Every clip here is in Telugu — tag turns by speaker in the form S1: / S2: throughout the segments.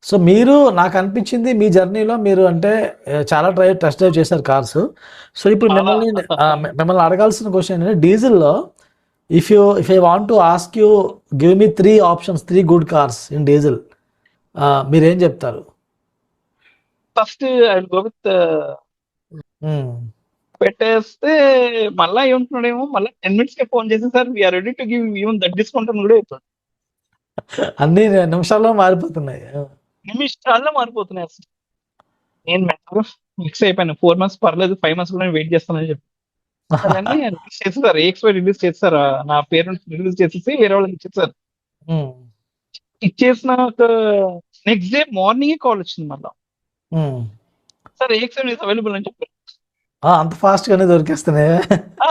S1: సో మీరు నాకు అనిపించింది మీ జర్నీలో మీరు అంటే చాలా టెస్ట్ డ్రైవ్ చేశారు కార్స్. సో ఇప్పుడు
S2: చాలా
S1: మిమ్మల్ని అడగాల్సిన క్వశ్చన్ ఏంటంటే డీజిల్‌లో if I want to ask you give me 3 options 3 good cars in diesel మీరేం చెప్తారు?
S2: First I will go with
S1: hmm.
S2: పెట్టేస్తే మళ్ళా ఏమంటున్నాడేమో మళ్ళీ 10 మినిట్స్ కే ఫోన్ చేసి sir we are ready to give even that discount అని కూడా చెప్తాడు.
S1: అన్నీ నిమిషాల్లో మారిపోతున్నాయి.
S2: నిమిషాల్లో మారిపోతున్నాయి అసలు. నేను మెంటల్‌గా ఫిక్స్ అయిపోయాను. 4 మంత్స్ పర్లేదు, 5 మంత్స్ కూడా నేను వెయిట్ చేస్తానని చెప్పి. సరే అని రిలీజ్ చేసేసారు. ఏఎక్స్5 రిలీజ్ చేసేసారు. నా పేరెంట్స్ రిలీజ్ చేసేసి వేరే వాళ్ళకి ఇచ్చేసారు.
S1: హ్మ్.
S2: ఇచ్చేసిన ఒక నెక్స్ట్ డే మార్నింగే కాల్ వచ్చింది మళ్ళా.
S1: హ్మ్.
S2: సార్ ఏఎక్స్5 ఈస్ అవైలబుల్ అని చెప్పారు.
S1: అంత ఫాస్ట్‌గానే దొరికేస్తున్నాయా?
S2: ఆ!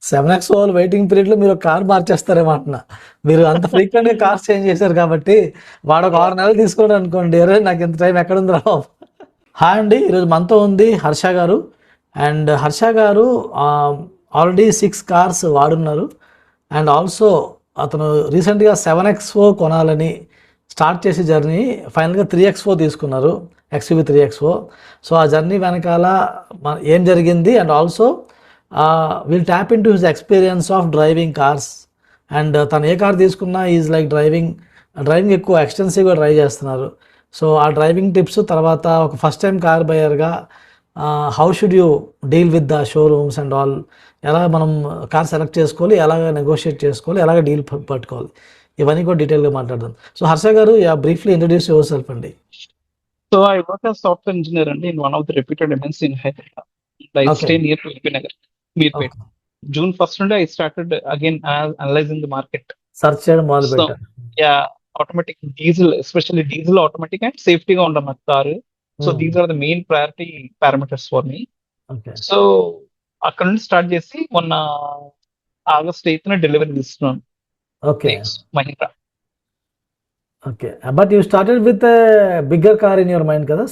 S1: 7X వాళ్ళు వెయిటింగ్ పీరియడ్‌లో మీరు ఒక కార్ మార్చేస్తారేమో అంటున్నా. మీరు అంత ఫ్రీక్వెంట్‌గా కార్స్ చేంజ్ చేశారు కాబట్టి వాడొక 6 నెలలు తీసుకోడు అనుకోండి. అరే నాకు ఇంత టైం ఎక్కడుందిరా బాబు. హాయ్ అండి. ఈరోజు మనతో ఉంది హర్ష గారు. అండ్ హర్ష గారు ఆల్రెడీ 6 కార్స్ వాడున్నారు. అండ్ ఆల్సో అతను రీసెంట్‌గా 7X4 కొనాలని స్టార్ట్ చేసే జర్నీ ఫైనల్‌గా 3X4 తీసుకున్నారు. XUV 3X4. సో ఆ జర్నీ వెనకాల ఏం జరిగింది and also will tap into his experience of driving cars. And తను ఏ కార్ తీసుకున్నా ఈజ్ లైక్ డ్రైవింగ్ ఎక్కువ ఎక్స్టెన్సివ్గా డ్రైవ్ చేస్తున్నారు. సో ఆ డ్రైవింగ్ టిప్స్ తర్వాత ఒక ఫస్ట్ టైం కార్ బయర్గా how should you deal with the showrooms and all, ఎలా మనం కార్ సెలెక్ట్ చేసుకోవాలి, ఎలాగ నెగోషియేట్ చేసుకోవాలి, ఎలాగ డీల్ పట్టుకోవాలి, ఇవన్నీ కూడా డీటెయిల్గా మాట్లాడదాం. సో హర్ష గారు బ్రీఫ్లీ ఇంట్రడ్యూస్ యువర్ సెల్ఫ్ అండి.
S2: So I work as software engineer and in one of the reputed MNC in Hyderabad. I
S1: okay.
S2: stay near to LP Nagar, Meerpet.
S1: Okay.
S2: June 1st నుండి I started again analyzing the market.
S1: Search చేయడం మొదలు
S2: So
S1: పెట్టారు.
S2: yeah, automatic diesel, especially diesel, automatic and safety గా ఉండాలి మన car. So these are the main priority parameters for me.
S1: Okay.
S2: So అక్కడ నుండి స్టార్ట్ చేసి మొన్న ఆగస్ట్ 8th డెలివరీ తీసుకున్నాను.
S1: Okay.
S2: Mahindra.
S1: Okay. But you started with bigger car in your mind కదా,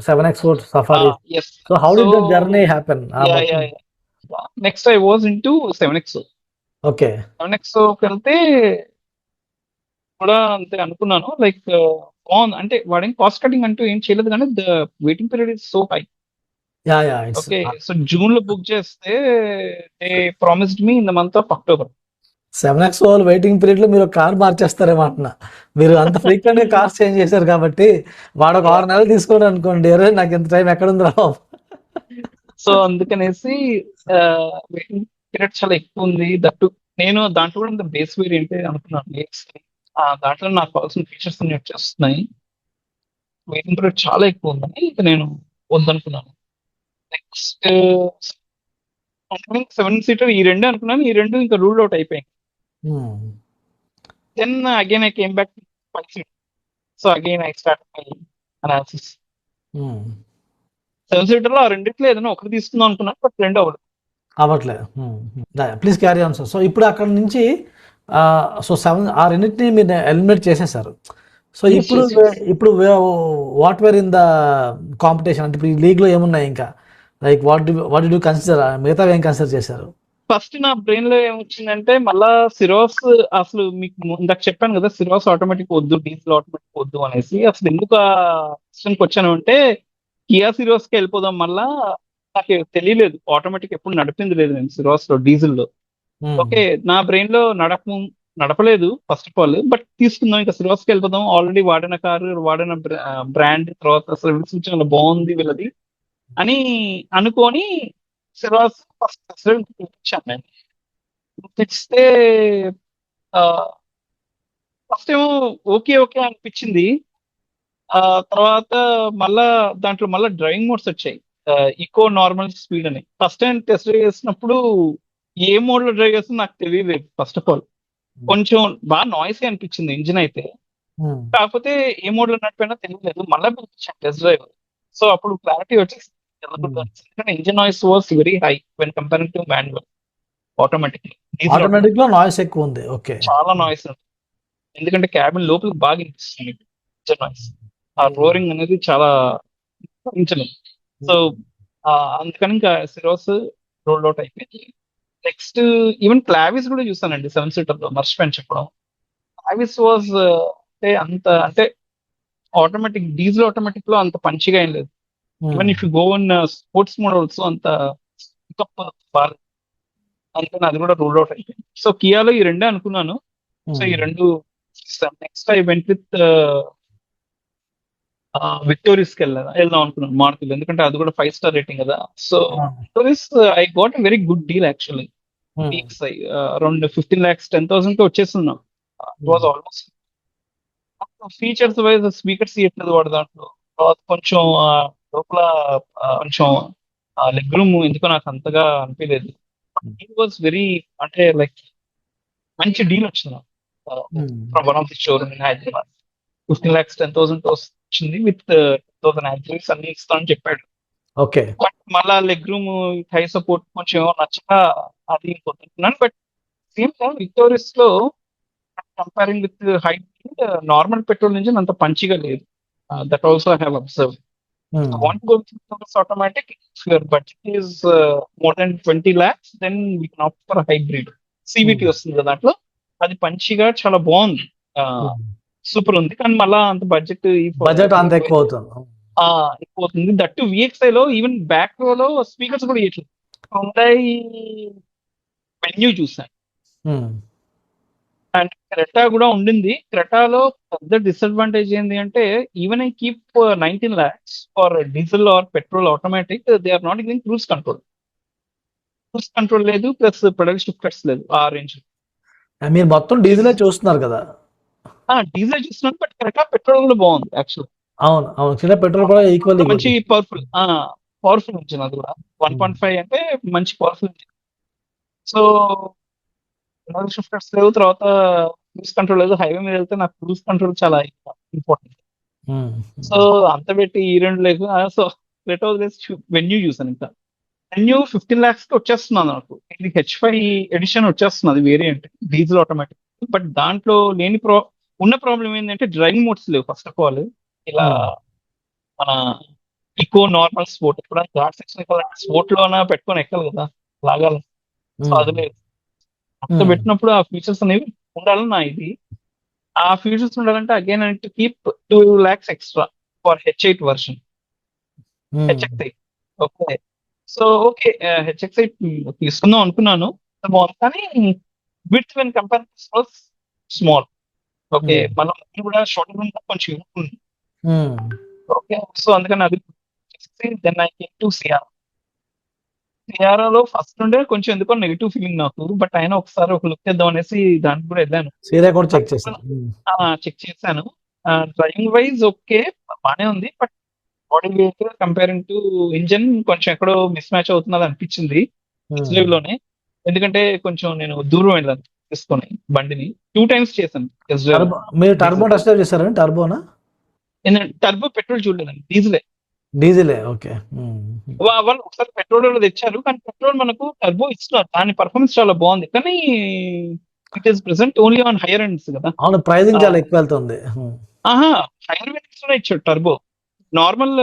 S1: 7X4 safari.
S2: Yes.
S1: So how did that journey happen?
S2: Yeah. Next I was into 7X.
S1: Okay.
S2: 7X వెళ్తే కూడా అంతే అనుకున్నాను. లైక్ బాగుంది అంటే వాడేం కాస్ట్ కటింగ్ అంటూ ఏం చేయలేదు కానీ the waiting period is so high.
S1: Yeah it's
S2: okay, so June లో బుక్ చేస్తే they promised me in the month of October.
S1: 7X వాళ్ళు వెయిటింగ్ పీరియడ్లో మీరు కార్ మార్చేస్తారేమో అంటున్నా. మీరు అంత ఫ్రీక్వెంట్గా కార్స్ చేంజ్ చేశారు కాబట్టి వాడొక 6 నెలలు తీసుకోండి అనుకోండి. అరే నాకు ఇంత టైం ఎక్కడుందిరా బాబు.
S2: సో అందుకనేసి వెయిటింగ్ పీరియడ్ చాలా ఎక్కువ ఉంది. దట్టు నేను దాంట్లో కూడా బేస్ వేరియంట్ అనుకున్నాను. దాంట్లో నాకు కావాల్సిన ఫీచర్స్ అన్ని వచ్చేస్తున్నాయి. వెయిటింగ్ పీరియడ్ చాలా ఎక్కువ ఉందని ఇక నేను వద్దనుకున్నాను. నెక్స్ట్ 7 సీటర్ ఈ రెండు అనుకున్నాను. ఈ రెండు ఇంకా రూల్ అవుట్ అయిపోయాయి. Then again I came back 5 seater. So again I start my analysis. 7 seater లో ఆ రెండిట్లో ఏదైనా ఒకటి తీసుకుందాం అనుకున్నాను, బట్ రెండు
S1: అవ్వట్లేదు. Please carry on sir. So ఇప్పుడు అక్కడ నుంచి సో 7 ఆ రెండింటిని మీరు ఎలిమినేట్ చేసేసారు. సో ఇప్పుడు what were in the competition అంటే ఇప్పుడు ఈ లీగ్లో ఏమున్నాయి ఇంకా, లైక్ వాట్ డు కన్సిడర్, మిగతా ఏం కన్సిడర్ చేశారు?
S2: ఫస్ట్ నా బ్రెయిన్ లో ఏమొచ్చిందంటే మళ్ళా సిరోస్, అసలు మీకు ఇందాక చెప్పాను కదా సిరోస్ ఆటోమేటిక్ వద్దు, డీజిల్ ఆటోమేటిక్ వద్దు అనేసి. అసలు ఎందుకు ఆ క్వశ్చన్కి వచ్చాను అంటే కియా సిరోస్ కి వెళ్ళిపోదాం. మళ్ళా నాకు తెలియలేదు, ఆటోమేటిక్ ఎప్పుడు నడిపింది లేదు నేను సిరోస్ లో, డీజిల్ లో. ఓకే, నా బ్రెయిన్ లో నడపలేదు ఫస్ట్ ఆఫ్ ఆల్, బట్ తీసుకుందాం ఇంకా సిరోస్ కి వెళ్ళిపోదాం. ఆల్రెడీ వాడిన కారు, వాడిన బ్రాండ్, తర్వాత సర్వీస్ చాలా బాగుంది వీళ్ళది అని అనుకొని సిరాజ్ ఫస్ట్ ఇచ్చాను నేను. ఇస్తే ఫస్ట్ ఏమో ఓకే అనిపించింది. తర్వాత మళ్ళా దాంట్లో మళ్ళీ డ్రైవింగ్ మోడ్స్ వచ్చాయి, ఈకో, నార్మల్, స్పీడ్ అని. ఫస్ట్ టైం టెస్ట్ డ్రైవ్ చేసినప్పుడు ఏ మోడ్ లో డ్రైవ్ చేస్తుందో నాకు తెలియలేదు. ఫస్ట్ ఆఫ్ ఆల్ కొంచెం బాగా నాయిస్ అనిపించింది ఇంజిన్ అయితే, కాకపోతే ఏ మోడ్ లో నడిపోయినా తెలియలేదు. మళ్ళీ పిలిపించాను టెస్ట్ డ్రైవ్. సో అప్పుడు క్లారిటీ వచ్చేసి engine noise was very high when comparing to manual. Automatic
S1: లో నాయిస్ ఎక్కువ ఉంది. ఓకే,
S2: చాలా నాయిస్ ఉంది, ఎందుకంటే క్యాబిన్ లోపలికి బాగా వినిపిస్తుంది ఇంజిన్ నాయిస్. ఆ రోరింగ్ అనేది చాలా ఇంజన్. సో అందుకని ఇంకా సిరోస్ రోల్ అవుట్ అయిపోయింది. నెక్స్ట్ ఈవెన్ క్లావిస్ కూడా చూసానండి 7 సీటర్ లో, మర్చిపోయాను చెప్పడం. క్లావిస్ వాజ్ అంటే అంత అంటే ఆటోమేటిక్ డీజిల్ ఆటోమేటిక్ లో అంత పంచిగా ఏం లేదు. Even if you go in sports mode also అంత బాగా, అందుకని అది కూడా రూల్ అవుట్ అయిపోయింది. సో కియాలో ఈ రెండే అనుకున్నాను. సో ఈ రెండు నెక్స్ట్ ఐ వెంట్ విక్టోరియస్కి వెళ్దాం అనుకున్నాను మారుతులు, ఎందుకంటే అది కూడా 5 స్టార్ రేటింగ్ కదా. So Victoris I got a very good deal actually. Around 15 lakhs 10,000 కి వచ్చేస్తున్నాం. It was almost features wise speakers ఇవ్వట్లేదు వాడు దాంట్లో. తర్వాత కొంచెం లోపల కొంచెం లెగ్ రూమ్ ఎందుకో నాకు అంతగా అనిపించలేదు. ఇట్ వాజ్ వెరీ, అంటే లైక్ మంచి డీల్ వచ్చింది from one of the showroom in Hyderabad. 15 lakhs 10,000 వచ్చింది విత్ 1000 యాక్సరీస్ అన్ని ఇస్తానని చెప్పాడు.
S1: ఓకే.
S2: బట్ మళ్ళా లెగ్ రూమ్ హై సపోర్ట్ కొంచెం ఏమో నచ్చక అది ఇంకొతున్నాను. బట్ సేమ్ టైం విక్టోరియస్ లో comparing with hybrid, normal petrol engine అంత పంచిగా లేదు. That also I have observe. I want to go with Victorious automatic. If your budget is more than 20 lakhs, then we can opt for a hybrid. CVT వస్తుంది కదా దాంట్లో, అది పంచిగా చాలా బాగుంది, సూపర్ ఉంది. కానీ మళ్ళా అంత బడ్జెట్
S1: అంత ఎక్కువ అవుతుంది.
S2: ఎక్కువ అవుతుంది. దట్టు VXI లో ఈవెన్ బ్యాక్ రోలో స్పీకర్స్ కూడా ఇట్లా ఉంటాయి. మెన్యూ చూసాను. అండ్ క్రెటా కూడా ఉండింది. క్రెటాలో పెద్ద డిసడ్వాంటేజ్ ఏంటి అంటే, even I keep 19 lakhs for diesel or petrol automatic, they are not giving cruise control. Cruise control లేదు, ప్లస్ పెడల్ షిఫ్టర్స్ లేదు ఆ రేంజ్.
S1: మీరు మొత్తం డీజిలే చూస్తున్నారు కదా?
S2: డీజిల్ చూస్తున్నాను, బట్ క్రెటా పెట్రోల్ కూడా బాగుంది యాక్చువల్.
S1: అవును అవును, చిన్న పెట్రోల్ కూడా ఈక్వల్
S2: మంచి పవర్ఫుల్ ఇంజిన్ అది కూడా. 1.5 అంటే మంచి powerful engine. So pedal shifters లేవు, తర్వాత క్రూజ్ కంట్రోల్ లేదు. హైవే మీద వెళ్తే నాకు క్రూజ్ కంట్రోల్ చాలా ఇంపార్టెంట్. సో అంత పెట్టి ఈ రెండు లేదు. సో క్రెటా వెన్యూ చూసాను. ఇంకా వెన్యూ 15 lakhs కి వచ్చేస్తున్నాను నాకు. ఇది H5 ఎడిషన్ వచ్చేస్తున్నది వేరియంట్, డీజిల్ ఆటోమేటిక్. బట్ దాంట్లో లేని ఉన్న ప్రాబ్లం ఏంటంటే డ్రైవింగ్ మోడ్స్ లేవు ఫస్ట్ ఆఫ్ ఆల్. ఇలా మన ఈకో, నార్మల్, స్పోర్ట్, ఇప్పుడు ఘాట్ సెక్షన్ ఎక్కాలంటే స్పోర్ట్ లోన పెట్టుకొని ఎక్కాలి కదా, లాగాలి. సో అది లేదు. అంత పెట్టినప్పుడు ఆ ఫీచర్స్ అనేవి ఉండాలని నా ఇది. ఆ ఫీచర్స్ ఉండాలంటే again I to keep 2 lakhs extra for H8 version, HX8. Okay. So okay, HX8 తీసుకుందాం అనుకున్నాను, బాగుంది. కానీ with when compare small. Okay, మనం కూడా షార్ట్ కొంచెం ఉంటుంది. ఓకే, సో అందుకని అది దెన్ ఐ కేమ్ టు సియారాలో ఫస్ట్ నుండే కొంచెం ఎందుకో నెగిటివ్ ఫీలింగ్ నాకు. బట్ అయినా ఒకసారి ఒక లుక్ చేద్దాం అనేసి దానికి కూడా వెళ్ళాను, చెక్ చేశాను. డ్రైవింగ్ వైజ్ ఓకే, బానే ఉంది. But body weight comparing to engine కొంచెం ఎక్కడో మిస్ మ్యాచ్ అవుతున్నది అనిపించింది డ్రైవ్ లోనే. ఎందుకంటే కొంచెం నేను దూరం వెళ్ళాను తీసుకొని బండిని. 2 times చేశాను.
S1: మీరు టర్బో టెస్ట్ డ్రైవ్ చేశారండి? టర్బోనా?
S2: టర్బో పెట్రోల్ చూడలేదండి,
S1: డీజిలే. ఓకే.
S2: వాళ్ళు ఒకసారి పెట్రోల్ తెచ్చారు, కానీ పెట్రోల్ మనకు టర్బో ఇస్తున్నారు, దాని పర్ఫార్మెన్స్ చాలా బాగుంది. కానీ it is present only on hire ends కదా.
S1: అవును, ప్రైసింగ్ చాలా ఎక్కువ వెళ్తుంది.
S2: హైయర్ వేరియంట్స్ లోనే ఇచ్చాడు turbo. Normal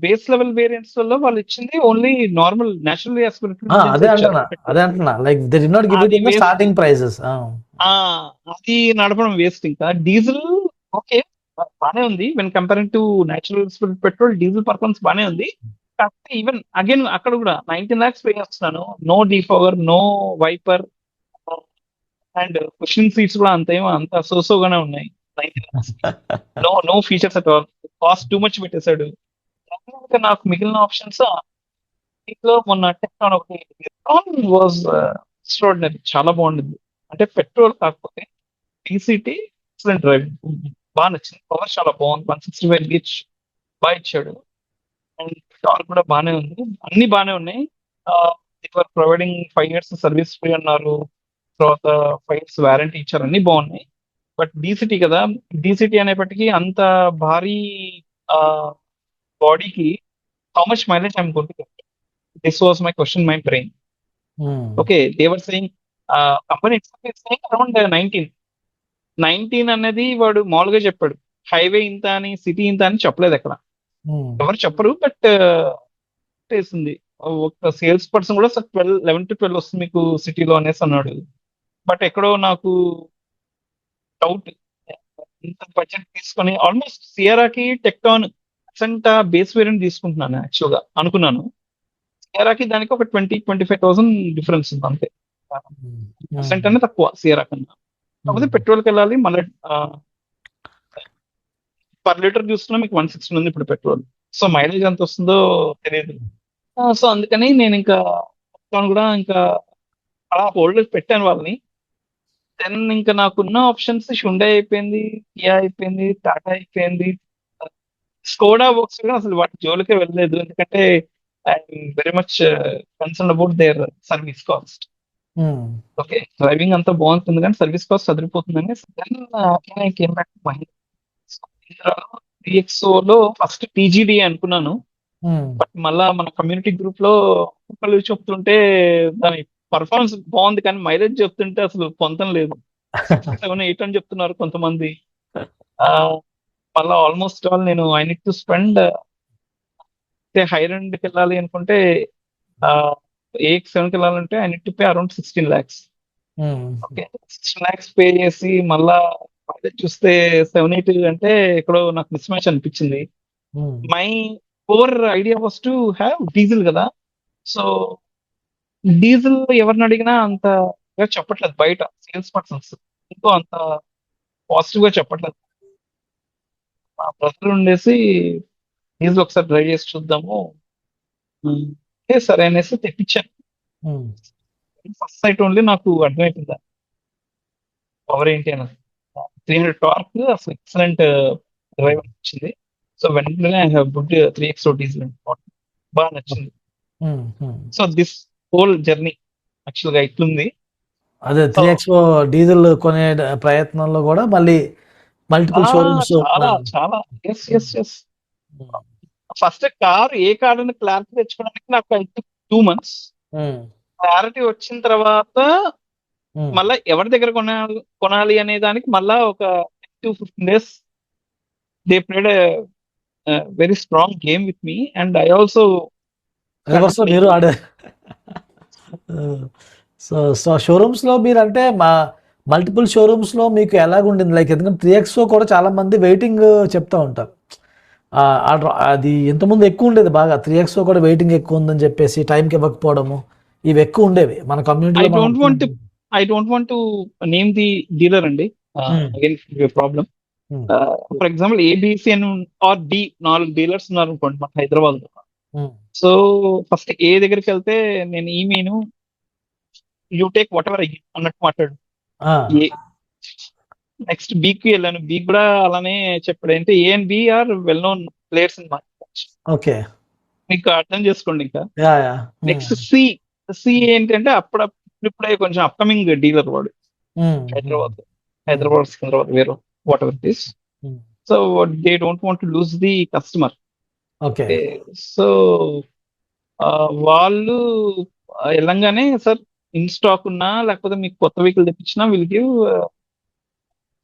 S2: base level variants లో వాళ్ళు ఇచ్చింది ఓన్లీ నార్మల్ నేచురల్
S1: అదే అంటున్నా, like they did not give it in the starting prices.
S2: అది నడపడం వేస్ట్. ఇంకా డీజిల్ ఓకే, బానే ఉంది. When comparing to natural petrol, diesel performance బానే ఉంది. కాకపోతే ఈవెన్ అగైన్ అక్కడ కూడా 19 lakhs పే చేస్తున్నాను. నో డీపవర్, no wiper, and cushion seats కూడా అంత సోసోగానే ఉన్నాయి. 19 lakhs no features at all. Cost too much పెట్టేశాడు. నాకు మిగిలిన ఆప్షన్స్ దీంట్లో మొన్న టెక్నాన్ ఒకటి వాజ్ ఎక్స్ట్రాడినరీ, చాలా బాగుండింది. అంటే పెట్రోల్ కాకపోతే టీసీటీ ఎక్సలెంట్ డ్రైవింగ్, బాగా నచ్చింది. పవర్ చాలా బాగుంది, 165 gauge బాగా ఇచ్చాడు. అండ్ టార్క్ కూడా బాగానే ఉంది, అన్ని బాగానే ఉన్నాయి. ప్రొవైడింగ్ 5 years సర్వీస్ ఫ్రీ అన్నారు, తర్వాత 5 years వారంటీ ఇచ్చారు, అన్ని బాగున్నాయి. బట్ డీసీటీ కదా, డీసీటీ అనేప్పటికీ అంత భారీ బాడీకి how much mileage I'm going to get? This was my question, my brain. Okay, they were saying company around 19 అనేది వాడు మామూలుగా చెప్పాడు. హైవే ఇంత అని, సిటీ ఇంత అని చెప్పలేదు ఎక్కడ, ఎవరు చెప్పరు. బట్ వేసింది ఒక సేల్స్ పర్సన్ కూడా 11 to 12 వస్తుంది మీకు సిటీలో అనేసి అన్నాడు. బట్ ఎక్కడో నాకు డౌట్, ఇంత బడ్జెట్ తీసుకొని ఆల్మోస్ట్ సియరాకి టెక్టాన్ బేస్ వేరియంట్ తీసుకుంటున్నాను యాక్చువల్గా అనుకున్నాను. సియరాకి దానికి ఒక 20-25,000 డిఫరెన్స్ ఉంది అంతే. పర్సెంట్ అనేది తక్కువ సియరా కన్నా. కాకపోతే పెట్రోల్కి వెళ్ళాలి మళ్ళీ పర్ లీటర్ చూస్తున్నా మీకు 160 ఉంది ఇప్పుడు పెట్రోల్. సో మైలేజ్ ఎంత వస్తుందో తెలియదు. సో అందుకని నేను ఇంకా కూడా ఇంకా అలా హోల్డ్ పెట్టాను వాళ్ళని. దెన్ ఇంకా నాకున్న ఆప్షన్స్ హుండై అయిపోయింది, కియా అయిపోయింది, టాటా అయిపోయింది, స్కోడా వర్క్స్ కూడా అసలు వాటి జోలికే వెళ్ళలేదు. ఎందుకంటే I'm very much concern about there service cost. Okay, driving అంతా బాగుంటుంది కానీ సర్వీస్ కాస్ట్ చదిరిపోతుందని then came back to Mahindra. లో ఫస్ట్ టీజీడీ అనుకున్నాను. బట్ మళ్ళా మన కమ్యూనిటీ గ్రూప్ లో ఒకళ్ళు చెప్తుంటే దాని పర్ఫార్మెన్స్ బాగుంది కానీ మైలేజ్ చెప్తుంటే అసలు పొందం లేదు. 7-8 అని చెప్తున్నారు కొంతమంది. మళ్ళీ ఆల్మోస్ట్ ఆల్ నేను I need to spend high రెండ్కి వెళ్ళాలి అనుకుంటే AX7కి వెళ్ళాలంటే I need to pay around 16 lakhs. Okay, 16 lakhs pay చేసి మళ్ళా మైలేజ్ చూస్తే 7-8 అంటే ఎక్కడో నాకు మిస్ మ్యాచ్ అనిపించింది. My core idea was to have diesel కదా. సో డీజిల్ ఎవరిని అడిగినా అంత చెప్పట్లేదు బయట సేల్స్ పర్సన్స్, ఇంకో అంత పాజిటివ్ గా చెప్పట్లేదు. మా బ్రదర్ ఉండేసి డీజిల్ ఒకసారి ట్రై చేసి చూద్దాము సరే అనేసి తెప్పించాను. ఫస్ట్ సైట్ ఓన్లీ నాకు అర్థమైపోయింది పవర్ ఏంటి అన్నది. 300 టార్క్ అసలు ఎక్సలెంట్ డ్రైవర్ వచ్చింది. సో వెంటనే I have booked 3XO diesel బాగా నచ్చింది. So this whole journey actual గా ఇట్లుంది.
S1: అదే 3XO డీజిల్ కొనే ప్రయత్నంలో కూడా మళ్ళీ మల్టిపుల్ షోరూమ్స్.
S2: చాలా ఎస్ ఫస్ట్ కార్ ఏ కార్ అని క్లారిటీ తెచ్చుకోవడానికి నాకు 2 months. క్లారిటీ వచ్చిన తర్వాత మళ్ళా ఎవరి దగ్గర కొనాలి అనే దానికి మళ్ళా ఒక 10-15 days they played very strong game with me and I also
S1: మీరు ఆడారు. సో షోరూమ్స్ లో మీరు అంటే మల్టిపుల్ షోరూమ్స్ లో మీకు ఎలాగుండింది? లైక్ ఎందుకంటే 3XO కూడా చాలా మంది వెయిటింగ్ చెప్తా ఉంటారు. అది ఇంతకుముందు ఎక్కువ ఉండేది బాగా. 3XO కూడా వెయిటింగ్ ఎక్కువ ఉందని చెప్పేసి టైంకి ఇవ్వకపోవడము ఇవి ఎక్కువ ఉండేవి మన community.
S2: I don't want to name the dealer అండి, again problem. For example ABC or D 4 dealers ఉన్నారు అనుకోండి మన హైదరాబాద్ లో. సో ఫస్ట్ ఏ దగ్గరికి వెళ్తే నేను ఈమెను యూ టేక్ వాట్ ఎవర్ అన్నట్టు మాట్లాడు. నెక్స్ట్ బీకి వెళ్ళాను, బీ కూడా అలానే చెప్పాడు. అంటే A and B are well known players in market. Okay, మీకు అర్థం చేసుకోండి. ఇంకా నెక్స్ట్ సి ఏంటంటే అప్పుడే కొంచెం అప్కమింగ్ డీలర్ వాడు హైదరాబాద్ సికింద్రాబాద్ వేరే whatever this. So they don't want to lose the customer. Okay, so వాళ్ళు వెళ్ళంగానే సార్ ఇన్ స్టాక్ ఉన్నా లేకపోతే మీకు కొత్త వెహికల్ తెప్పించినా విల్ గివ్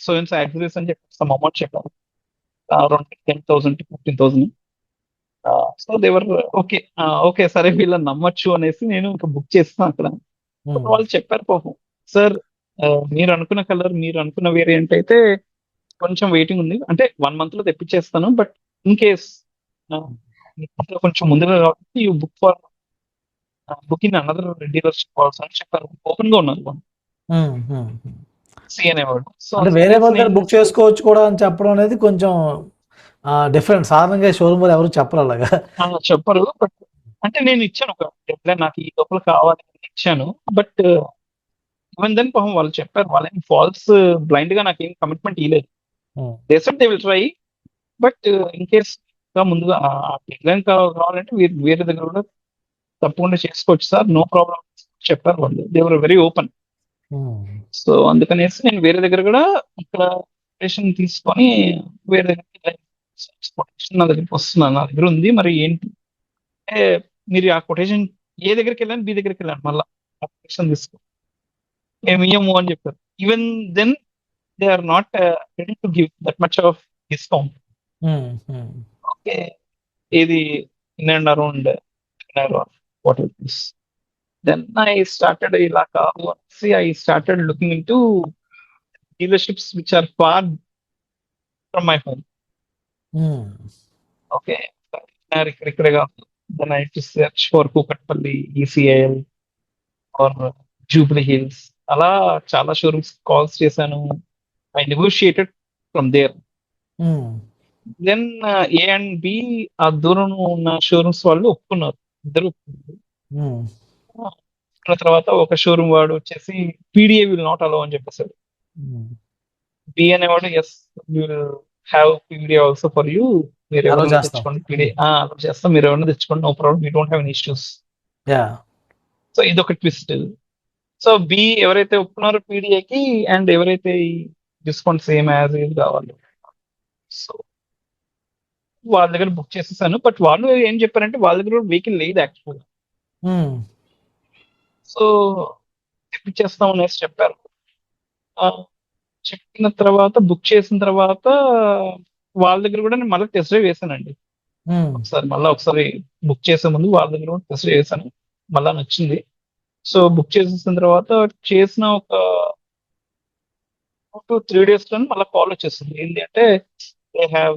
S2: సో యాక్సరీస్ అని చెప్పి సమ్ అమౌంట్ చెప్పారు, అరౌండ్ 10,000 to 15,000. సో దేవర్ ఓకే సరే వీళ్ళని నమ్మొచ్చు అనేసి నేను ఇంకా బుక్ చేస్తాను అక్కడ. వాళ్ళు చెప్పారు పాపం, సార్ మీరు అనుకున్న కలర్ మీరు అనుకున్న వేరియంట్ అయితే కొంచెం వెయిటింగ్ ఉంది, అంటే 1 month లో తెప్పించేస్తాను, బట్ ఇన్ కేస్ కొంచెం ముందుగా కాబట్టి you book for booking another dealership calls అని చెప్పారు. ఓపెన్ గా ఉన్నారు సి అనేవాడు. సో
S1: వేరే వాళ్ళ దగ్గర బుక్ చేసుకోవచ్చు కూడా అని చెప్పడం అనేది కొంచెం డిఫరెంట్. సాధారణంగా షోరూమ్ వాళ్ళు ఎవరు చెప్పరు అలాగా.
S2: చెప్పరు, బట్ అంటే నేను ఇచ్చాను ఒక డెడ్లైన్, నాకు ఈ లోపల కావాలి ఇచ్చాను. బట్ ఈవెన్ దెన్ పాపం వాళ్ళు చెప్పారు, వాళ్ళేం ఫాల్స్ బ్లైండ్ గా నాకేం కమిట్మెంట్ ఇవ్వలేదు. They said they will try, but in case ముందుగా డెడ్లైన్ కావాలంటే వేరే దగ్గర కూడా తప్పకుండా చేసుకోవచ్చు సార్, నో ప్రాబ్లం చెప్పారు వాళ్ళు. They were very open. So అందుకనేసి నేను వేరే దగ్గర కూడా ఇక్కడ కొటేషన్ తీసుకొని వేరే దగ్గర కొటేషన్ నా దగ్గరికి వస్తున్నాను, నా దగ్గర ఉంది. మరి ఏంటి అంటే మీరు ఆ కొటేషన్ ఏ దగ్గరికి వెళ్ళాను, B దగ్గరికి వెళ్ళాను, మళ్ళీ ఆ కొటేషన్ తీసుకో మేము ఇయ్యము అని చెప్పారు. Even then they are not ready to give that much of discount. Okay, ఇది in and around what is this? Then I started I started looking into dealerships which are far from my home.
S1: Um,
S2: okay, ఇక్కడే కాదు. Then I to search for Kukatpally, ECIL or Jubilee Hills. అలా చాలా షోరూమ్స్ కాల్స్ చేశాను. I negotiated from there.
S1: Um,
S2: then A and B, ఆ దూరం ఉన్న షోరూమ్స్ వాళ్ళు ఒప్పుకున్నారు, ఇద్దరు ఒప్పుకున్నారు.
S1: ఉమ్,
S2: ఒప్పుకున్న తర్వాత ఒక షోరూమ్ వాడు వచ్చేసి పీడిఏ విల్ నాట్ అలౌ అని చెప్పేశాడు.
S1: ఉమ్.
S2: బి అనేవాడు yes will have PDA also for you, మీరు
S1: అలో
S2: ఎవరైనా
S1: చేస్తాం.
S2: తెచ్చుకోండి పీడిఏ అలా చేస్తాం, మీరు ఎవరైనా తెచ్చుకోండి, no problem, you don't have any issues.
S1: Ya.
S2: So ఇదొక ట్విస్ట్. సో బి ఎవరైతే ఒప్పుకున్నారో పీడిఏకి, అండ్ ఎవరైతే ఈ డిస్కౌంట్ సేమ్ యాజ్ ఇది కావాలి, సో వాళ్ళ దగ్గర బుక్ చేసేసాను. బట్ వాళ్ళు ఏం చెప్పారంటే వాళ్ళ దగ్గర వెహికల్ లేదు యాక్చువల్గా.
S1: ఉమ్,
S2: సో తెప్పించేస్తాం అనేసి చెప్పారు. ఆ, చెప్పిన తర్వాత బుక్ చేసిన తర్వాత వాళ్ళ దగ్గర కూడా నేను మళ్ళీ టెస్ట్ డ్రైవ్ వేసానండి.
S1: ఉమ్,
S2: ఒకసారి బుక్ చేసే ముందు వాళ్ళ దగ్గర కూడా టెస్ట్ డ్రైవ్ వేసాను, మళ్ళా నచ్చింది. సో బుక్ చేసేసిన తర్వాత చేసిన ఒక 2 to 3 days లో మళ్ళీ కాల్ వచ్చేస్తుంది. ఏంటి అంటే దే హ్యావ్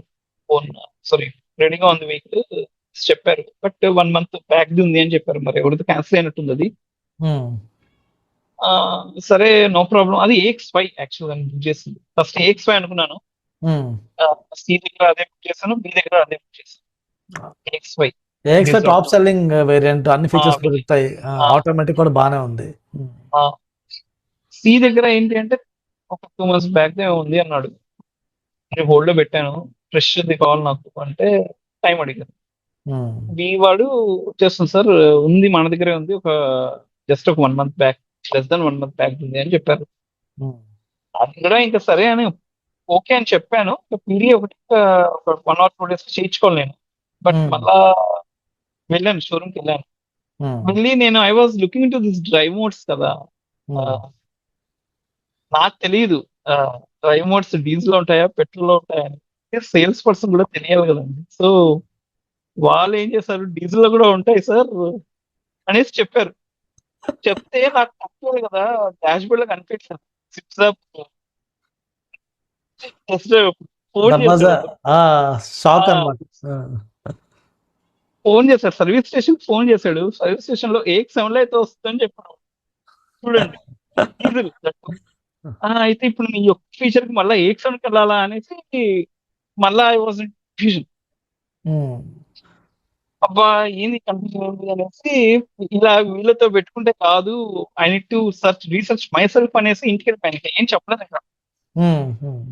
S2: ఫోన్, సారీ, రెడీగా ఉంది వెహికల్ చెప్పారు, బట్ 1 month బ్యాక్ ఉంది అని చెప్పారు. మరి ఎవరితో క్యాన్సిల్ అయినట్టుంది అది.
S1: ఉమ్,
S2: ఆ, సరే నో ప్రాబ్లం. అది AX5 యాక్చువల్గా బుక్ చేసింది. ఫస్ట్ AX5 అనుకున్నాను.
S1: ఉమ్.
S2: సి దగ్గర అదే బుక్ చేశాను, బి దగ్గర అదే బుక్ చేశాను. AX5
S1: AX top selling variant, అన్ని ఫీచర్స్ దొరుకుతాయి,
S2: ఆ,
S1: ఆటోమేటిక్ కూడా బాగానే ఉంది. ఉమ్,
S2: సి దగ్గర ఏంటి అంటే ఒక 2 months బ్యాక్ ఉంది అన్నాడు. నేను హోల్డ్ లో పెట్టాను, ఫ్రెష్ ది కావాలి నాకు అంటే టైం అడిగాను.
S1: ఉమ్,
S2: బి వాడు వచ్చేస్తుంది సార్, ఉంది మన దగ్గరే ఉంది, జస్ట్ ఒక 1 month back, less than 1 month back ఉంది అని చెప్పారు.
S1: ఉమ్,
S2: అది కూడా ఇంకా సరే అని ఓకే అని చెప్పాను. పీడిఏ ఒకటి ఒక 1 or 2 days చేయించుకోవాలి నేను. బట్
S1: ఉమ్,
S2: మళ్ళా వెళ్ళాను, షోరూమ్కి వెళ్ళాను.
S1: ఉమ్,
S2: వెళ్ళి నేను I was looking to this drive modes కదా. ఆ,
S1: ఉమ్.
S2: నాకు తెలియదు డ్రైవ్ మోడ్స్ డీజిల్ లో ఉంటాయా, పెట్రోల్ లో ఉంటాయా అని. సేల్స్ పర్సన్ కూడా తెలియాలి కదండి. సో వాళ్ళు ఏం చేశారు, డీజిల్ లో కూడా ఉంటాయి సార్ అనేసి చెప్పారు. చెప్తే నాకు తప్పలేదు కదా, డాష్ బోర్డ్ లో కనిపించాను. సిక్స్ ఫోన్
S1: దర్వాజా
S2: చేశాడు.
S1: షాక్ అన్నమాట. ఉమ్,
S2: ఫోన్ చేశాడు, సర్వీస్ స్టేషన్ ఫోన్ చేశాడు. సర్వీస్ స్టేషన్ లో AX7 లో అయితే వస్తుందని చెప్పాడు. చూడండి, డీజిల్. అయితే ఇప్పుడు నీ యొక్క ఫీచర్ కి మళ్ళీ AX7 కి వెళ్ళాలా అనేసి మళ్ళా ఐ వాజ్ కన్ఫ్యూజన్.
S1: ఉమ్,
S2: అబ్బా ఏంది కన్ఫ్యూజన్ ఏంది అనేసి, ఇలా వీళ్ళతో పెట్టుకుంటే కాదు, I need to research my self అనేసి ఇంటికి వెళ్ళిపోయాను. ఏం చెప్పలేదు ఇక్కడ.
S1: ఉమ్, ఉమ్,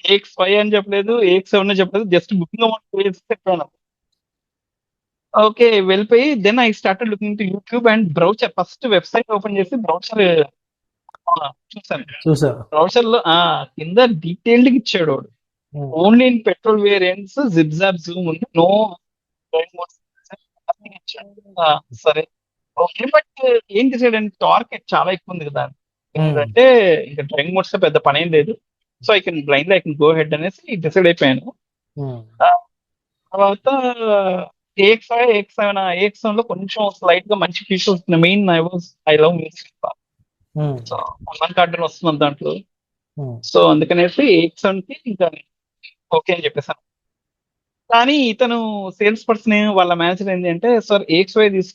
S2: AX5 అని చెప్పలేదు, AX7 అని చెప్పలేదు, జస్ట్ బుకింగ్ అమౌంట్ వేసి చెప్పాను. ఓకే, వెళ్ళిపోయి then I started looking to YouTube and brochure. First website open చేసి బ్రౌచర్ చూసాను.
S1: చూసారు.
S2: బ్రౌచర్ లో కింద డీటెయిల్డ్ గా ఇచ్చాడు వాడు.
S1: Um,
S2: only in petrol variants, zip zap zoom ఉంది, నో డ్రైవింగ్ మోడ్స్ ఇచ్చాడు. సరే ఓకే, బట్ ఏం చేసాడంటే టార్క్ చాలా ఎక్కువ ఉంది కదా. ఏంటంటే ఇంకా డ్రైవింగ్ మోడ్స్ పెద్ద పని ఏం లేదు. So I can go head అనేసి డిసైడ్ అయిపోయాను.
S1: ఉమ్,
S2: ఆ, తర్వాత AX7 లో కొంచెం స్లైట్ గా మంచి ఫీచర్స్ వస్తున్నాయి. Main I love music.
S1: Um,
S2: so Harman Kardon వస్తుంది దాంట్లో.
S1: ఉమ్,
S2: సో అందుకనేసి AX7 కి ఇంకా ఓకే అని చెప్పేసాను. కానీ ఇతను సేల్స్ పర్సన్ వాళ్ళ మేనేజర్ ఏంటి అంటే, సార్ AX5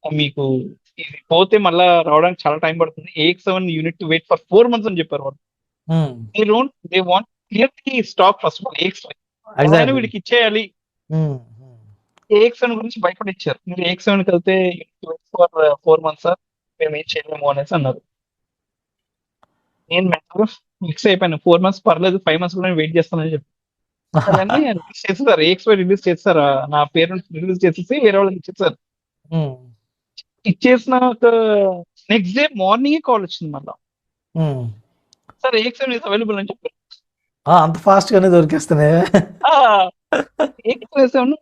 S2: మీకు ఇది పోతే మళ్ళా రావడానికి చాలా టైం పడుతుంది, AX7 unit weight for 4 months అని చెప్పారు వాళ్ళు.
S1: Um.
S2: They want clearly stock first of all AX5. ఎవరైనా
S1: Exactly.
S2: వీడికి ఇచ్చేయాలి.
S1: ఉమ్,
S2: AX7 గురించి భయపడిచ్చారు. మీరు AX7 కి వెళ్తే ఫర్ 4 months సార్, మేము ఏం చేయలేము అనేసి అన్నారు. నేను ఫిక్స్ అయిపోయాను, 4 months పర్లేదు, 5 months కూడా వెయిట్ చేస్తానని చెప్పి. కానీ రిలీజ్ చేసేసారు, AX5 రిలీజ్ చేస్తారు. నా పేరు రిలీజ్ చేసేసి వేరే వాళ్ళకి ఇచ్చేసారు.
S1: ఉమ్,
S2: ఇచ్చేసిన ఒక నెక్స్ట్ డే మార్నింగ్ కాల్ వచ్చింది మళ్ళీ,
S1: ఉమ్.
S2: సార్ AX7 ఇస్ అవైలబుల్ అని చెప్పారు.
S1: అంత ఫాస్ట్ గానే దొరికేస్తున్నాయి.
S2: AX7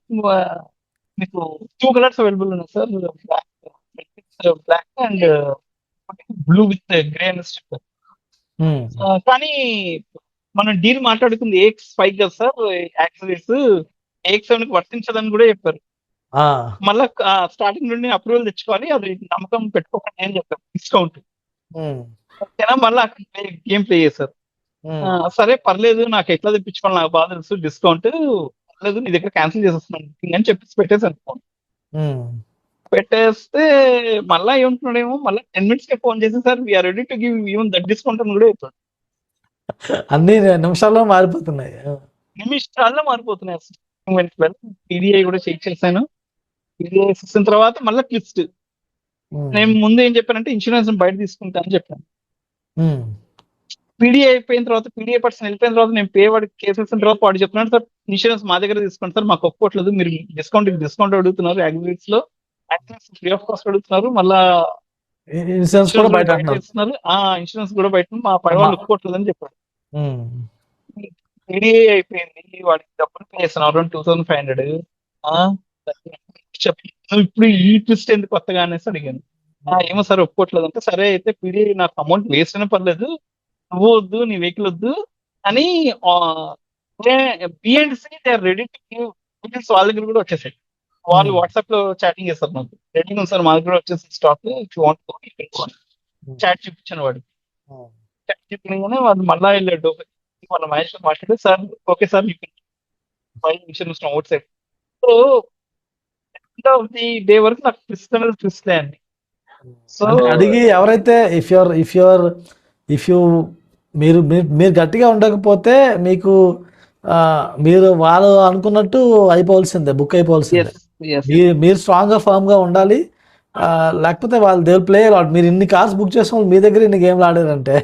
S2: మీకు 2 కలర్స్ అవైలబుల్ ఉన్నాయి sir, black and blue with grey అని చెప్పారు.
S1: ఉమ్,
S2: కానీ మనం డీల్ మాట్లాడుకుంది AX5 కదా సార్, యాక్సరీస్ AX7 కి వర్తించదని కూడా చెప్పారు.
S1: ఆ,
S2: మళ్ళా స్టార్టింగ్ నుండి అప్రూవల్ తెచ్చుకోవాలి, అది నమ్మకం పెట్టుకోకండి అని చెప్పారు, డిస్కౌంట్.
S1: ఉమ్,
S2: ఓకేనా, మళ్ళీ అక్కడ గేమ్ ప్లే చేశారు. సరే పర్లేదు, నాకు ఎట్లా తెప్పించుకోవాలి నాకు బాగా తెలుసు, డిస్కౌంట్ పర్లేదు నీ దగ్గర క్యాన్సిల్ చేసేస్తున్నాను బుకింగ్ అని చెప్పేసి పెట్టేసాను ఫోన్. పెట్టేస్తే మళ్ళా ఏమంటున్నాడేమో, మళ్ళీ 10 minutes కే ఫోన్ చేసి sir we are ready to give even that discount అని కూడా చెప్తాడు.
S1: అన్ని నిమిషాల్లో మారిపోతున్నాయి.
S2: నిమిషాల్లో మారిపోతున్నాయి అసలు. పీడిఐ కూడా చెక్ చేశాను. పీడిఐ చేసిన తర్వాత మళ్ళీ ట్విస్ట్. నేను ముందు ఏం చెప్పానంటే ఇన్సూరెన్స్ బయట తీసుకుంటా అని చెప్పాను. పీడిఐ అయిపోయిన తర్వాత, పీడిఐ పర్సన్ వెళ్ళిపోయిన తర్వాత నేను పే వాడికి కేసేసిన తర్వాత వాడు చెప్తున్నాడు సార్ ఇన్సూరెన్స్ మా దగ్గర తీసుకోండి సార్, మాకు ఒప్పుకోవట్లేదు, మీరు డిస్కౌంట్ అడుగుతున్నారు, అగ్రివేట్స్ లో ఫ్రీ ఆఫ్ కాస్ట్ అడుగుతున్నారు, మళ్ళీ
S1: ఇన్సూరెన్స్ కూడా బయట అంటున్నారు.
S2: ఇస్తున్నారు, ఇన్సూరెన్స్ కూడా బయట మా పై వాళ్ళు ఒప్పుకోవట్లేదు అని చెప్పాడు. పీడిఐ అయిపోయింది, వాడికి డబ్బులు పే చేస్తున్నాను అరౌండ్ 2500. ఇప్పుడు ఈ ట్విస్ట్ ఎందుకు కొత్తగా అనేసి అడిగాను. ఏమో సార్ ఒప్పుకోవట్లేదు అంటే, సరే అయితే పీడిఐ నాకు అమౌంట్ వేస్ట్ అయినా పర్లేదు, నువ్వు వద్దు, నీ వెహికల్ వద్దు అని బిఎండ్సి they are ready to give details వాళ్ళ దగ్గర కూడా వచ్చేసాయి. వాళ్ళు వాట్సాప్ లో చాటింగ్ చేస్తారు, నాకు రెడీ ఉంది సార్ మా దగ్గర వచ్చేసి stock, if you want chart చూపించాను వాడికి. చాట్ చూపించగానే వాడు మళ్ళా వెళ్ళాడు, వాళ్ళ మహేష్ మాట్లాడి sir okay sir you can buy insurance from out side. So end of the day వరకు నాకు ట్విస్ట్ అనేది ట్విస్ట్లే అండి. సో
S1: అడిగి ఎవరైతే ఇఫ్ యూ మీరు గట్టిగా ఉండకపోతే మీకు మీరు వాళ్ళు అనుకున్నట్టు అయిపోవాల్సిందే, బుక్ అయిపోవాల్సిందే. మీరు స్ట్రాంగ్ గా ఫర్మ్ గా ఉండాలి. లేకపోతే వాళ్ళు దే విల్ ప్లే లాట్. మీరు ఇన్ని కార్స్ బుక్ చేసిన వాళ్ళు మీ దగ్గర ఇన్ని గేమ్లు ఆడారంటే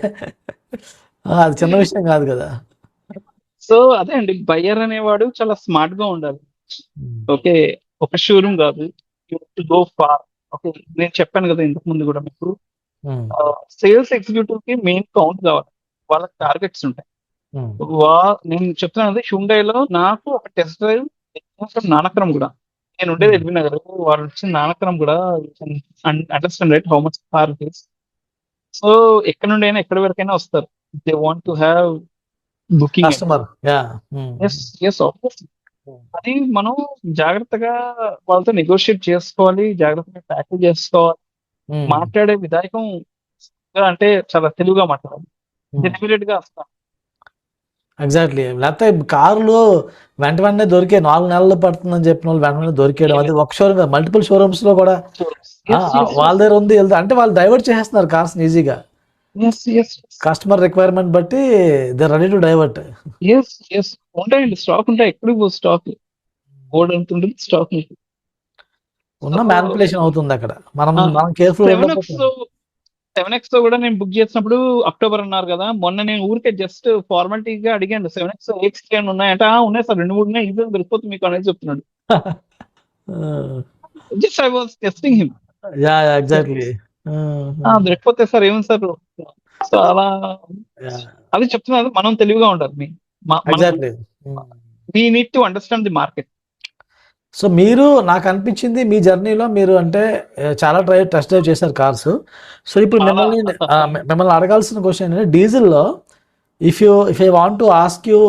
S1: అది చిన్న విషయం కాదు కదా.
S2: సో అదే అండి, బయ్యర్ అనేవాడు చాలా స్మార్ట్ గా ఉండాలి. ఓకే, ఒక షోరూమ్ కాదు, టు గో ఫార్. ఓకే, నేను చెప్పాను కదా ఇంతకు ముందు కూడా మీకు, సేల్స్ ఎగ్జిక్యూటివ్ కి మెయిన్ కౌంట్ కావాలి, వాళ్ళకి టార్గెట్స్ ఉంటాయి. నేను చెప్తున్నాను హ్యుండైలో నాకు ఒక టెస్ట్ డ్రైవ్ నానక్రమ్ కూడా, నేను ఉండేది ఎల్బీ నగర్, వాళ్ళు వచ్చిన నానక్రమ్ కూడా understand right how much car it is. So ఎక్కడ నుండి అయినా ఎక్కడి వరకైనా వస్తారు, they want to have booking
S1: customer.
S2: అది మనం జాగ్రత్తగా వాళ్ళతో నెగోషియేట్ చేసుకోవాలి, జాగ్రత్తగా ట్యాకిల్ చేసుకోవాలి. మాట్లాడే విధాయకం అంటే చాలా తెలుగుగా మాట్లాడాలి, డెలిబరేట్ గా వస్తాం.
S1: ఎగ్జాక్ట్లీ. లేకపోతే కార్లు వెంటనే దొరికే 4 నెలలు పడుతుందని చెప్పిన వాళ్ళు వెంటనే దొరికేయడం, అది ఒక షోరూమ్ మల్టిపుల్ షోరూమ్స్ లో కూడా వాళ్ళ దగ్గర ఉంది అంటే వాళ్ళు డైవర్ట్ చేస్తున్నారు కార్స్ ఈజీగా. కస్టమర్ రిక్వైర్మెంట్ బట్టి దే రెడీ టు డైవర్ట్.
S2: ఉంటాయండి, స్టాక్ ఉంటాయి, ఎక్కడికి స్టాక్ బోర్డు ఉంటుంది, స్టాక్
S1: ఉన్న మ్యానిపులేషన్ అవుతుంది అక్కడ. మనం కేర్ఫుల్.
S2: 7X తో కూడా నేను బుక్ చేసినప్పుడు అక్టోబర్ అన్నారు కదా, మొన్న నేను ఊరికే జస్ట్ ఫార్మాలిటీగా అడిగాను 7X X3 అని ఉన్నాయంట, ఉన్నాయి సార్ 2-3 ఉన్నాయి, ఈజీగా దొరికిపోతుంది మీకు అనేది చెప్తున్నాడు. Just I was testing him.
S1: Exactly.
S2: దొరికిపోతే సార్ ఏముంది సార్. సో అలా అది చెప్తున్నారు, మనం తెలివిగా ఉండాలి. We need to understand the market.
S1: So మీరు, నాకు అనిపించింది మీ జర్నీలో మీరు అంటే చాలా టెస్ట్ డ్రైవ్ చేశారు కార్స్. సో ఇప్పుడు మిమ్మల్ని అడగాల్సిన క్వశ్చన్ ఏంటంటే, డీజిల్లో if I want to ask you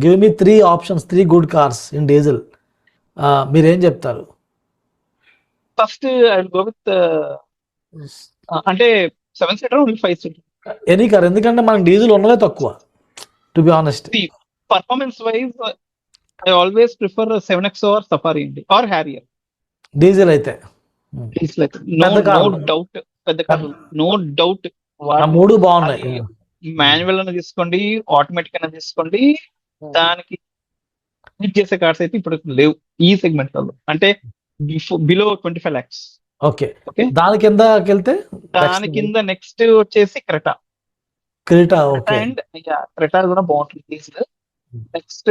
S1: give me 3 options, 3 good cars in diesel, మీరేం చెప్తారు?
S2: First I will go with అంటే 7 seater only 5 seater
S1: any car, ఎందుకంటే మనకి డీజిల్ ఉన్నదే తక్కువ to be honest.
S2: Performance wise I always prefer 7X or Safari అండి, or Harrier.
S1: డీజిల్ అయితే
S2: no doubt, పెద్ద కారు నో డౌట్.
S1: మూడు బాగున్నాయి.
S2: మాన్యువల్ అయినా తీసుకోండి, ఆటోమేటిక్ అయినా తీసుకోండి, దానికి చేసే కార్స్ అయితే ఇప్పుడు లేవు ఈ సెగ్మెంట్ లో, అంటే బిలో 25 lakhs.
S1: ఓకే, దాని కింద వెళ్తే
S2: దాని కింద నెక్స్ట్ వచ్చేసి క్రెటా. అండ్ క్రెటా కూడా బాగుంటుంది డీజిల్. నెక్స్ట్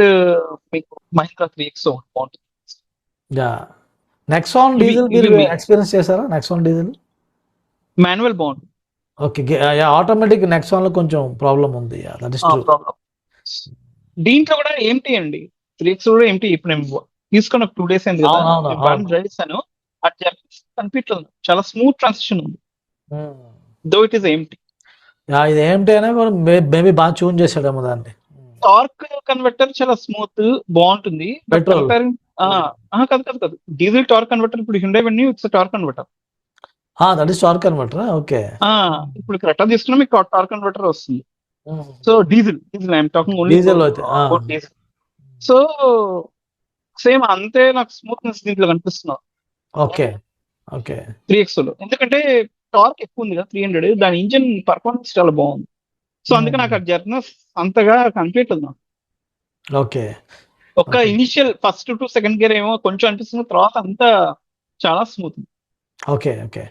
S2: మీకు మహీంద్రా 3X బాగుంటుంది.
S1: నెక్సాన్ డీజిల్ మీరు ఎక్స్పీరియన్స్ చేశారా? నెక్సాన్ డీజిల్
S2: మాన్యువల్ బాగుంటుంది.
S1: ఓకే, ఆటోమేటిక్ నెక్సాన్ లో కొంచెం ప్రాబ్లం ఉంది.
S2: దీంట్లో కూడా ఏంటి అండి, 3X కూడా ఏంటి, ఇప్పుడు నేను తీసుకున్న 2 days అయింది కదా, డ్రైవ్ చేశాను, కనిపించలేదు, చాలా స్మూత్ ట్రాన్సిషన్ ఉంది. దో ఇట్ ఈస్ ఏంటి,
S1: ఇది ఏంటి అనే మేబీ బాగా ట్యూన్ చేశాడేమో దాన్ని.
S2: టార్క్ కన్వర్టర్ చాలా స్మూత్ బాగుంటుంది.
S1: పెట్రోల్
S2: కాదు, డీజిల్ టార్క్ కన్వర్టర్ ఇప్పుడు Hyundai venue it's torque converter.
S1: That is torque converter. Okay,
S2: ఇప్పుడు క్రెటా తీసుకున్నా మీకు టార్క్ కన్వర్టర్ వస్తుంది. So diesel I'm talking only
S1: diesel అయితే
S2: అబౌట్ డీజిల్. సో సేమ్ అంతే నాకు స్మూత్నెస్ దీంట్లో కనిపిస్తున్నా
S1: ఓకే ఓకే
S2: 3X లో, ఎందుకంటే టార్క్ ఎక్కువ ఉంది కదా 300, దాని ఇంజిన్ పర్ఫార్మెన్స్ చాలా బాగుంది. సో అందుకే నాకు ఆ జర్నస్ అంతగా కనిపించలేదు నాకు.
S1: ఓకే
S2: ఒక్క initial first to second gear ఏమో కొంచెం అనిపిస్తుంది, తర్వాత అంతా చాలా smooth.
S1: Okay okay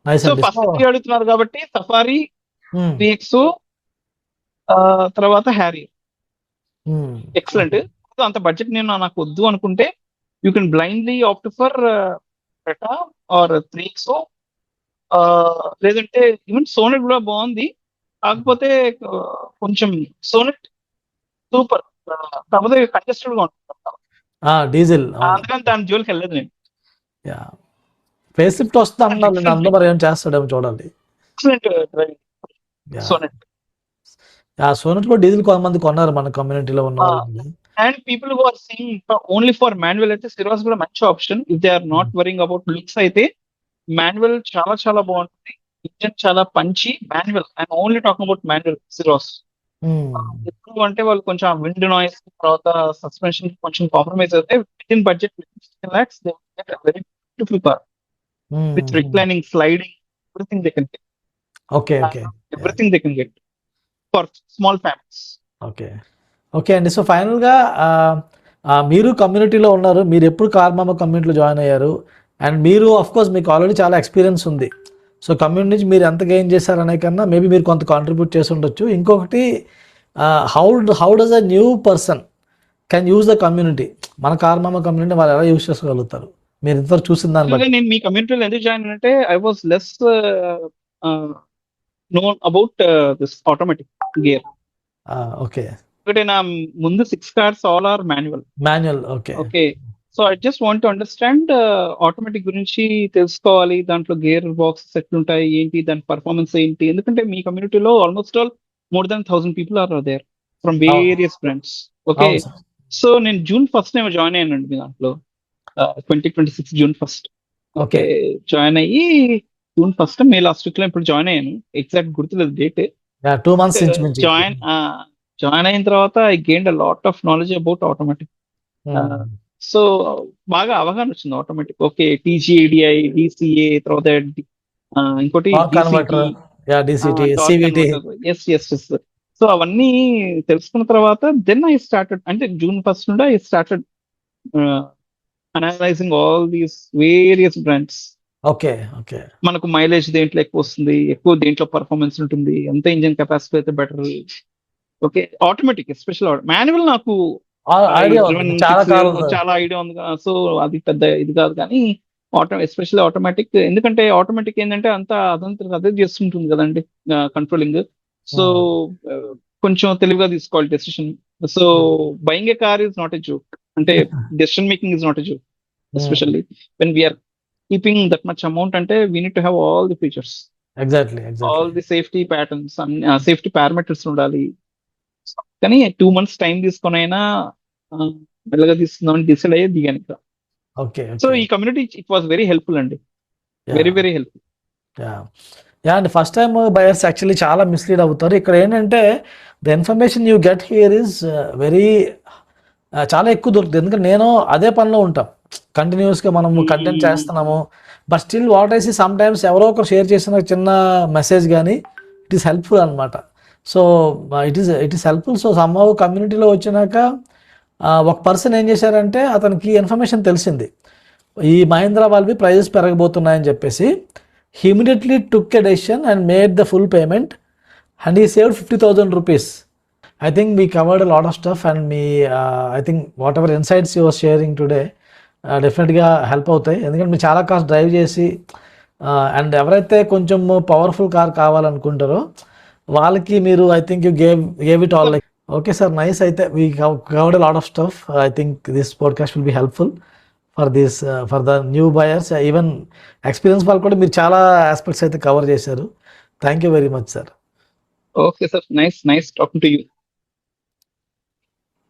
S1: nice
S2: so
S1: అండి.
S2: ఫస్ట్ అడుగుతున్నారు కాబట్టి సఫారీ 3X, తర్వాత హ్యారీ ఎక్సలెంట్. అంత బడ్జెట్ నేను నాకు వద్దు అనుకుంటే you can blindly opt for Creta or 3X, లేదంటే ఈవెన్ సోనెట్ కూడా బాగుంది, కాకపోతే కొంచెం సోనెట్ సూపర్, కాకపోతే కంజెస్టెడ్ గా ఉంటుంది
S1: డీజిల్.
S2: అందుకని దాని జోలికి వెళ్ళలేదు నేను.
S1: ఫేస్ లిఫ్ట్ వస్తుంది అన్నారు, అందులో మరి ఏం చేస్తాడేమో చూడండి.
S2: Excellent driving Sonet.
S1: సోనెట్ కూడా డీజిల్ కొంతమంది కొన్నారు మన కమ్యూనిటీలో ఉన్నారు.
S2: And people who are seeing only for manual అయితే సిరోస్ కూడా మంచి option. If they are not worrying about looks అయితే మాన్యువల్ చాలా చాలా బాగుంటుంది. ఇంజన్ చాలా punchy manual, and only talking about manual Syros. ఎక్కువ అంటే వాళ్ళు కొంచెం విండ్ నాయిస్ తర్వాత సస్పెన్షన్ కొంచెం కాంప్రమైజ్ అయితే within budget 15 lakhs they will get a very beautiful car with reclining, sliding, everything they can get.
S1: Okay.
S2: Everything they can get for small families.
S1: Okay అండి. సో ఫైనల్గా మీరు కమ్యూనిటీలో ఉన్నారు, మీరు ఎప్పుడు కార్మామ కమ్యూనిటీలో జాయిన్ అయ్యారు, అండ్ మీరు కోర్స్ మీకు ఆల్రెడీ చాలా ఎక్స్పీరియన్స్ ఉంది. సో కమ్యూనిటీ నుంచి మీరు ఎంత గెయిన్ చేశారనే కన్నా మేబీ మీరు కొంత కాంట్రిబ్యూట్ చేసి ఉండొచ్చు. ఇంకొకటి how does a new person can use the community, మన కార్మామ కమ్యూనిటీ వాళ్ళు ఎలా యూజ్ చేసుకోగలుగుతారు మీరు ఇంతవరకు చూసిన దాన్ని బట్టి?
S2: నేను మీ కమ్యూనిటీలో ఎందుకు జాయిన్ అంటే I was less known about this automatic gear.
S1: Okay.
S2: ఒకటి నా ముందు 6 cars all are manual. Okay. So I just want to understand automatic గురించి తెలుసుకోవాలి, దాంట్లో గేర్ బాక్సెస్ ఎట్లుంటాయి ఏంటి, దాని పర్ఫార్మెన్స్ ఏంటి, ఎందుకంటే మీ కమ్యూనిటీలో almost all more than 1,000 people are there from various brands. Okay. So నేను June 1st ఏమో జాయిన్ అయ్యానండి మీ దాంట్లో, 2026 June 1st. ఓకే. జాయిన్ అయ్యి June 1st మే లాస్ట్ వీక్ లో ఇప్పుడు జాయిన్ అయ్యాను, ఎగ్జాక్ట్ గుర్తులేదు డేట్.
S1: 2 months నుంచి
S2: జాయిన్ అయిన తర్వాత I gained a lot of knowledge about automatic. So బాగా అవగాహన వచ్చింది ఆటోమేటిక్. ఓకే, TGADI, DCA, తర్వాత ఇంకోటి సో అవన్నీ తెలుసుకున్న తర్వాత దెన్ ఐ స్టార్టెడ్, అంటే June 1st నుండి I started analysing all these various brands.
S1: Okay.
S2: మనకు మైలేజ్ దేంట్లో ఎక్కువ వస్తుంది, ఎక్కువ దేంట్లో పర్ఫార్మెన్స్ ఉంటుంది, ఎంత ఇంజిన్ కెపాసిటీ అయితే better. Okay, automatic special. Manual నాకు చాలా ఐడియా ఉంది, సో అది పెద్ద ఇది కాదు. కానీ ఎస్పెషల్లీ ఆటోమేటిక్, ఎందుకంటే ఆటోమేటిక్ ఏంటంటే అంతా అదే చేస్తుంటుంది కదండి కంట్రోలింగ్. సో కొంచెం తెలివిగా తీసుకోవాలి decision. So buying a car is not a joke, అంటే decision making is not a joke, especially when we are keeping that much amount, ante we need to have all the features,
S1: exactly
S2: all the safety patterns and safety parameters undali. కానీ 2 months టైం తీసుకొనైనా మెల్లగా తీసుకుందామని డిసైడ్ అయ్యే దిగాను.
S1: ఓకే.
S2: సో ఈ community it was very helpful అండి, very very helpful.
S1: And first time buyers actually చాలా మిస్లీడ్ అవుతారు. ఇక్కడ ఏంటంటే the information you get here is very చాలా ఎక్కువ దొరుకుతుంది, ఎందుకంటే నేను అదే పనిలో ఉంటాం, కంటిన్యూస్గా మనము కంటెంట్ చేస్తున్నాము. But still what I see some times ఒకరు షేర్ చేసిన చిన్న మెసేజ్ కానీ ఇట్ ఈస్ హెల్ప్ఫుల్ అనమాట. So it is helpful. So somehow కమ్యూనిటీలో వచ్చినాక ఒక పర్సన్ ఏం చేశారంటే అతనికి ఇన్ఫర్మేషన్ తెలిసింది ఈ మహీంద్రా వాళ్ళవి ప్రైజెస్ పెరగబోతున్నాయని చెప్పేసి. He immediately took a decision and made the full payment and he saved 50,000 rupees. I think we covered a lot of stuff and I think whatever insights you were sharing today డెఫినెట్గా హెల్ప్ అవుతాయి, ఎందుకంటే మీరు చాలా కార్స్ డ్రైవ్ చేసి అండ్ ఎవరైతే కొంచెం పవర్ఫుల్ కార్ కావాలనుకుంటారో వాళ్ళకి మీరు I think you gave it all. Like okay sir, nice. అయితే we covered lot of stuff. I think this podcast will be helpful for the new buyers, even experience వాళ్ళు కూడా మీరు చాలా ఆస్పెక్ట్స్ అయితే కవర్ చేశారు. Thank you very much sir.
S2: Okay sir, nice talking to you.